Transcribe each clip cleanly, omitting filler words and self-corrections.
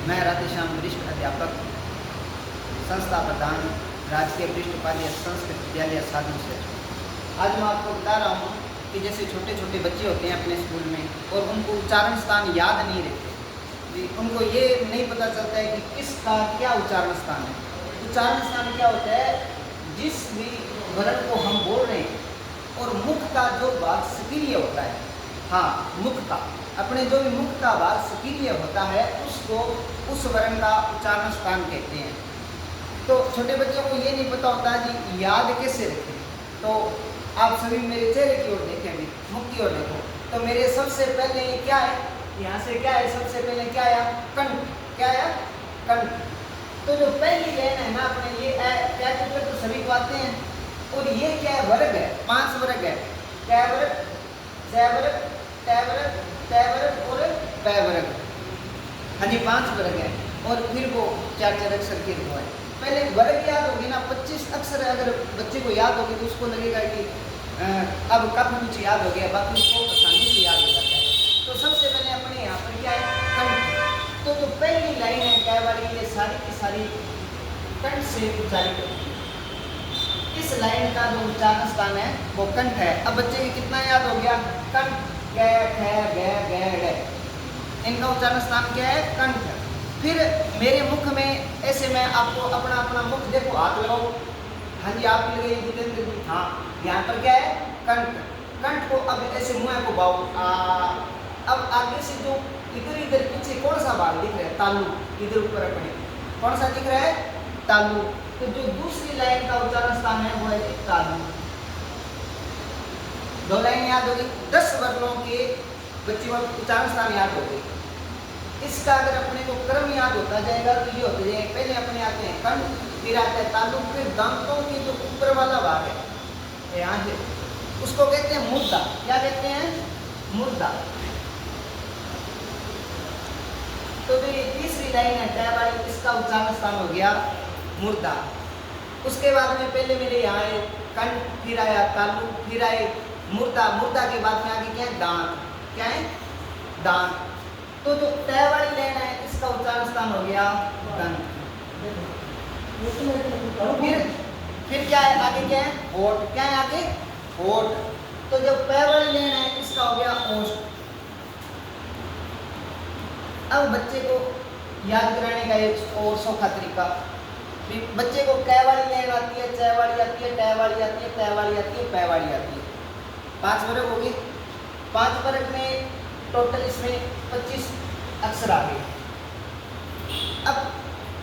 मैं राधेश्याम वरिष्ठ अध्यापक, संस्था प्रधान, राजकीय वरिष्ठ उपाध्याय संस्कृत विद्यालय साधन से। आज मैं आपको बता रहा हूँ कि जैसे छोटे छोटे बच्चे होते हैं अपने स्कूल में और उनको उच्चारण स्थान याद नहीं रहते, उनको ये नहीं पता चलता है कि किसका क्या उच्चारण स्थान है। उच्चारण स्थान क्या होता है? जिस भी वर्ण को हम बोल रहे हैं और मुख का जो भाग सक्रिय होता है, हाँ मुख का, अपने जो भी मुख का भाग सक्रिय होता है उसको उस वर्ण का उच्चारण स्थान कहते हैं। तो छोटे बच्चों को ये नहीं पता होता जी याद कैसे रखें। तो आप सभी मेरे चेहरे की ओर देखेंगे, मुख की ओर देखो, तो मेरे सबसे पहले ये क्या है, यहाँ से क्या है, सबसे पहले क्या आया? कंठ। क्या आया? कंठ। तो जो पहली लाइन है ना अपने ये क्या तो सभी को आते हैं, और ये क्या है? वर्ग है, 5 वर्ग है। क्या वर्ग? ज वर्ग, ट वर्ग, त वर्ग और प वर्ग। हाँ जी 5 वर्ग है। और फिर वो 4 अक्षर के वो है। पहले वर्ग याद होगी ना, 25 अक्षर अगर बच्चे को याद होगी तो उसको लगेगा कि अब काफी कुछ याद हो गया, बाकी उसको आसानी से याद हो जाता है। तो सबसे पहले अपने यहाँ पर क्या है? कंठ। तो जो पहली लाइन है क्या वाली, ये सारी की सारी कंठ से उच्चारित होती है। इस लाइन का जो उच्चारण स्थान है वो कंठ है। अब बच्चे को कितना याद हो गया? कंठ, ग, ख, ग, ग, इनका उच्चारण स्थान क्या है? कंठ। फिर मेरे मुख में ऐसे मैं आपको अपना अपना मुख देखो, हाथ लगाओ। हाँ जी आप भी लगाइए जितेंद्र जी। हाँ यहाँ पर क्या है? कंठ। कंठ को अब ऐसे मुंह को बाओ। अब आगे से जो इधर इधर पीछे कौन सा भाग दिख रहा है? तालु। इधर ऊपर अपने कौन सा दिख रहा है? तालु। तो जो दूसरी लाइन का उच्चारण स्थान है वो है तालु। 2 लाइन याद होगी, 10 वर्णों के बच्चे को उच्चारण स्थान याद हो गए। इसका अगर अपने को क्रम याद होता जाएगा तो ये होते जाएगा, पहले अपने आते हैं कंठ, फिर आते हैं तालु, फिर दांतों के जो ऊपर वाला भाग है यहाँ से उसको कहते हैं मुर्दा। क्या कहते हैं? मुर्दा। तो जो ये तीसरी लाइन है टै वाली, इसका उच्चारण स्थान हो गया मुर्दा। उसके बाद में पहले मेरे यहाँ आए कंठ, फिर आया तालु, फिर आए मुर्दा। मुर्दा के बाद में आगे क्या है? दांत। क्या है? दांत। तो जो टै वाली लाइन है इसका उच्चारण स्थान हो गया दंत। फिर क्या है? आगे क्या है? होठ। क्या है आगे? होठ। तो जो पै वाली लाइन है इसका हो गया ओष्ठ। अब बच्चे को याद कराने का एक और सौखा तरीका, बच्चे को कै वाली लाइन आती है, च वाली आती है, टै वाली आती है, तै वाली आती है, पै वाली आती है। 5 वर्ग हो गए। 5 वर्ग में टोटल इसमें 25 अक्षर आ गए। अब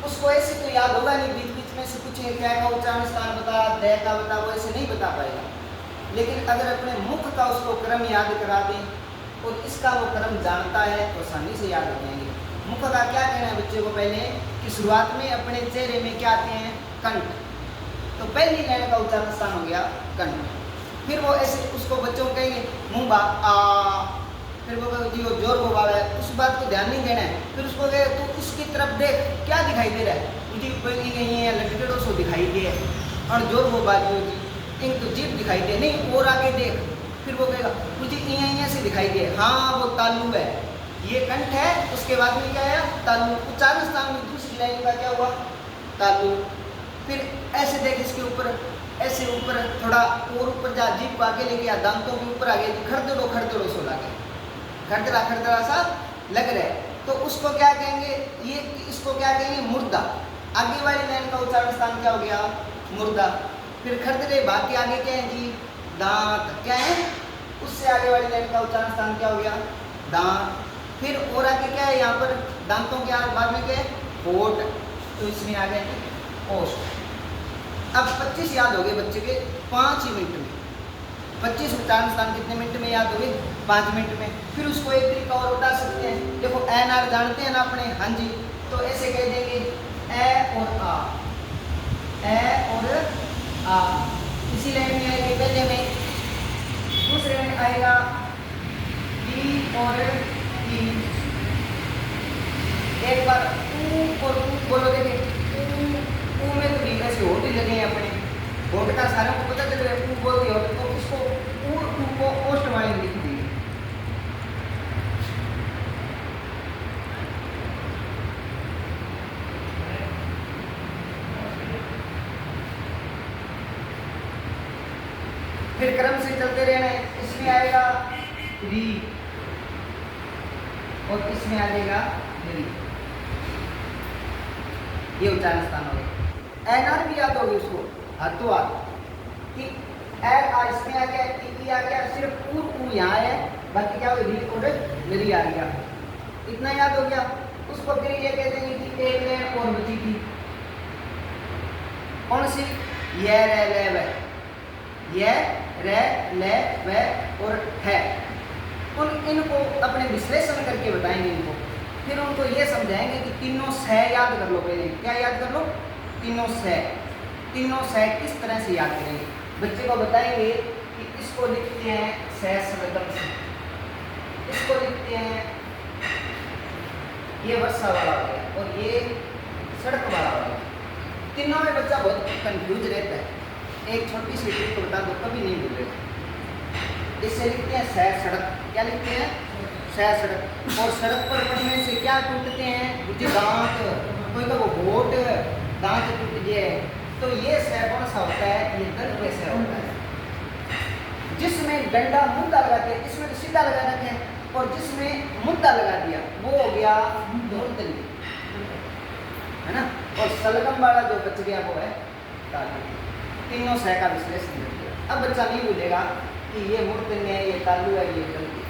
उसको ऐसे तो याद होगा नहीं, बीच बीच में से पूछेंगे क्या का उच्चारण स्थान बता, द का बता, वो ऐसे नहीं बता पाएगा। लेकिन अगर अपने मुख का उसको क्रम याद करा दें और इसका वो क्रम जानता है तो आसानी से याद हो जाएंगे। मुख का क्या कहना है बच्चे को? पहले कि शुरुआत में अपने चेहरे में क्या आते हैं? कंठ। तो पहली लाइन का उच्चारण स्थान हो गया कंठ। फिर वो ऐसे उसको बच्चों को कहेंगे मुंह बा आ, फिर वो जो जोर वो बाल है उस बात को ध्यान नहीं देना है। फिर उसको कहे तो उसकी तरफ देख, क्या दिखाई दे रहा है? मुझे कोई नहीं है, लटकेड़ों से दिखाई दे, और जोर वो बात होगी इन तो जीप दिखाई दे, नहीं और आगे देख। फिर वो कहेगा मुझे यहाँ से दिखाई दे, हाँ वो तालु है, ये कंठ है। उसके बाद में क्या है? तालु। उच्चारण स्थान में दूसरी लाइन का क्या हुआ? तालु। फिर ऐसे देख इसके ऊपर, ऐसे ऊपर थोड़ा और ऊपर जा, जीप को आगे लेके आ, दांतों के ऊपर आगे खड़दड़ो सो लागे, खड़दड़ा सा लग रहा है। तो उसको क्या कहेंगे? ये इसको क्या कहेंगे? मुर्दा। आगे वाली लाइन का उच्चारण स्थान क्या हो गया? मुर्दा। फिर खड़दड़े भाग के आगे क्या है जी? दांत। क्या है? उससे आगे वाली लाइन का उच्चारण स्थान क्या हो गया? दांत। फिर और आगे क्या है? यहाँ पर दांतों के बाद में क्या है? होठ। तो इसमें आ गए ओष्ठ। अब 25 याद हो गए बच्चे के 5 ही मिनट में। 25 उच्चारण स्थान कितने मिनट में याद हो गए? 5 मिनट में। फिर उसको एक तरीका और बता सकते हैं, देखो एन आर जानते हैं ना अपने? हाँ जी। तो ऐसे कह देंगे ए और आ, ए और आ। इसी लाइन में आएगी पहले में, दूसरे में आएगा ई और ई। एक बार ऊ और ऊ बोलो, देखें ऊ में तो भी ऐसे होठ ही लगे हैं अपने, होठ का सारों को पता चल रहा है, ऊ बोल दिया तो उसको ऊ को ओष्ठ वाले लिख दी। फिर क्रम से चलते रहना है। इसमें आएगा री और इसमें आ जाएगा री। ये उच्चारण स्थान हो गए। एनआर भी याद होगी उसको, हाथों हाथ कि इसमें आ गया, ई आ गया, सिर्फ ऊ यहाँ है, बाकी क्या हो री और री आ गया। इतना याद हो गया। उसको फिर ये कह देंगे कि एक लाइन और बची थी, कौन सी? ये रे ले वे, ये रे ले वे और है। इनको अपने विश्लेषण करके बताएंगे इनको, फिर उनको ये समझाएंगे कि तीनों सह याद कर लो। पहले क्या याद कर लो? तीनों सह। तीनों सह किस तरह से याद करेंगे? बच्चे को बताएंगे कि इसको लिखते हैं सह सरगम से, इसको लिखते हैं, ये वर्षा वाला हो गया और ये सड़क वाला हो गया। तीनों में बच्चा बहुत कंफ्यूज रहता है। एक छोटी सी ट्रिक को बता दो, कभी नहीं भूलेगा। इससे लिखते हैं सह सड़क। क्या लिखते हैं? सह सड़क। और सड़क पर पड़ने से क्या टूटते हैं? मुझे दांत, कोई का वो होठ, दांत टूट गए। तो ये सह कौन सा होता है? ये दंत के सह होता है। जिसमें डंडा मुद्दा लगाते हैं, इसमें तो सीधा लगा रखे हैं, और जिसमें मुद्दा लगा दिया वो हो गया धूर्तली, है ना। और सलगम वाला जो बच गया वो है तालु। तीनों सह का विश्लेषण कर दिया। अब बच्चा नहीं भूलेगा कि ये मूर्धन्य है, ये तालु है, ये दंत है।